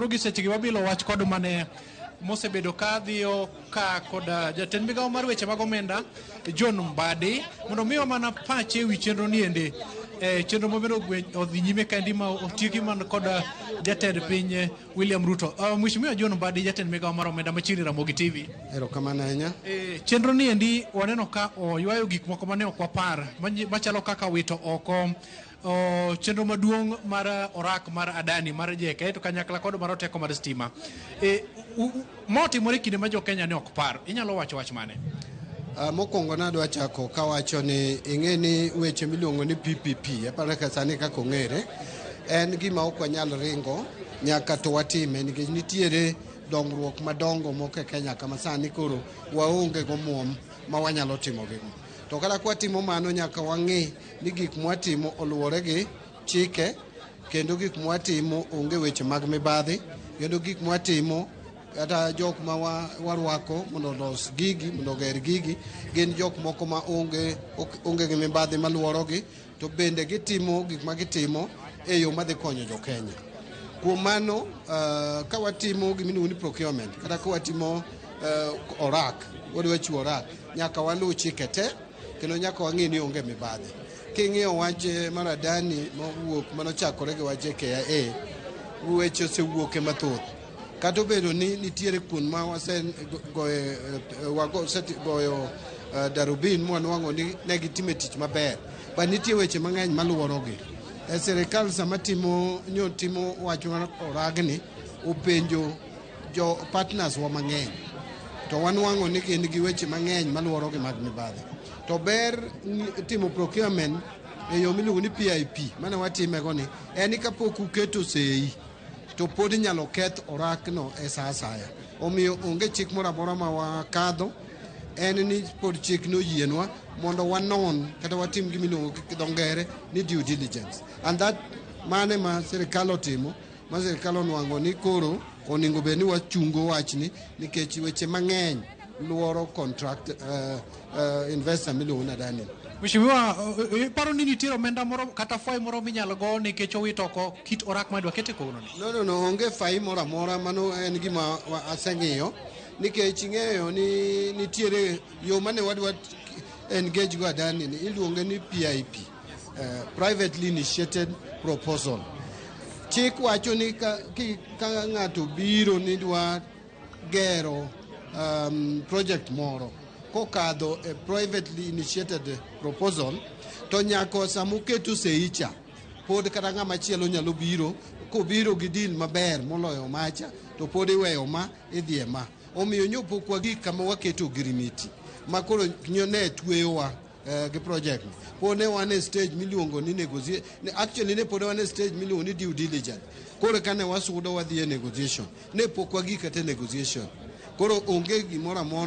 koro gisechigi wabilo wach kod mane mosebedo kadhiyo ka kod jatend migawo mar weche mag omenda John Mbadi mondo miyo mana pache wi chenro niende chenro mobedo odhi nyime kandi ma otieki man kod jatend piny William Ruto. Mheshimiwa John Mbadi, jatend migawo mar omenda machiegni Ramogi TV. Erokamano ahinya. Chenro niendi waneno ka oywayo gik moko mane ok wapar machalo kaka wito oko chenro maduong' mar orak mar Adani mar JK to kanyakla kod mar teko mar stima. Motimore kinde ma jo Kenya ne ok par. Inyalo wacho wach mane? Mokwongo nadwa chako kawacho ni ing'e ni weche miluongo ni PPP aparo ka sani kaka ong'ere en gima ok wanyal ringo nyaka to watime nikech nitiere dongruok madongo moko e Kenya kama sani koro waonge gomwom ma wanyalo timo gigo. To kata kwatimo mano nyaka wang'e ni gik mwatimo oluwore gi chike kendo gik mwatimo onge weche mag mibadhi kendo gik mwatimo kata jok ma warwako mondo los gigi mondo ger gigi gin jok moko ma onge gi mibadhi maluorogi to bende gitimo gik ma gitimo e yo madhi konyo jo Kenya. Kuom mano ka watimo gimiluongo ni procurement kata ka watimo orak wadwa chiwo orak nyaka waluw chike te kendo nyaka wang'e ni onge mibadhi. King'iyo wach mar Adani mawuok manochakore gi wach KIA weche osewuoke mathoth kata obedo ni nitiere kuon ma wagoyo darubin mwanwang'o ni ne gitime tich maber ba nitie weche mang'eny maluorogi. Sirikal sama timo wach mar oragni openjo jo partners wa mang'eny to wanwang'o ni gin gi weche mang'eny maluorogi mag mibadhi. To ber timo procurement e yo miluongo ni PIP mane watimego ni en ni kapok uketo sei to pod inyalo keth orakno e sa asaya. Omiyo onge chik moro amora ma wakadho en ni pod chik noyienwa mondo wanon kata watim gimiluongo gi dho ngere ni due diligence. And that mane ma sirikal otimo ma sirikal onwang'o ni koro onego bed ni wachungo wachni nikech weche mang'eny luoro contract investor miluongo ni Adani. Mheshimiwa, paro ni nitiere omenda moro kata fai moro minyalo go nikech owito oko kit orak ma dwa kete kono ni? No, onge fai moro amora, mano en gima aseng'iyo nikech ing'eyo ni nitiere yo mane wadwa engage go Adani ni iluonge ni PIP, privately initiated proposal. Chik wacho ni ka ng'ato biro ni dwa gero project moro kokadho a privately initiated proposal to nyako samuketo seicha pod kata ng'ama chielo nyalo biro kobiro gi deal maber moloyo macha to pod iweyo ma idhi ma omiyo nyopokwa gik kama waketo girimiti makoro ne tweyowa gi project pod ne wan e stage miluongo ni negotiation. Actually ne pod wan e stage miluongo ni due diligence. Koro kane wasudo wadhi e negotiation ne pok wagik kata negotiation. Koro onge gimoro amora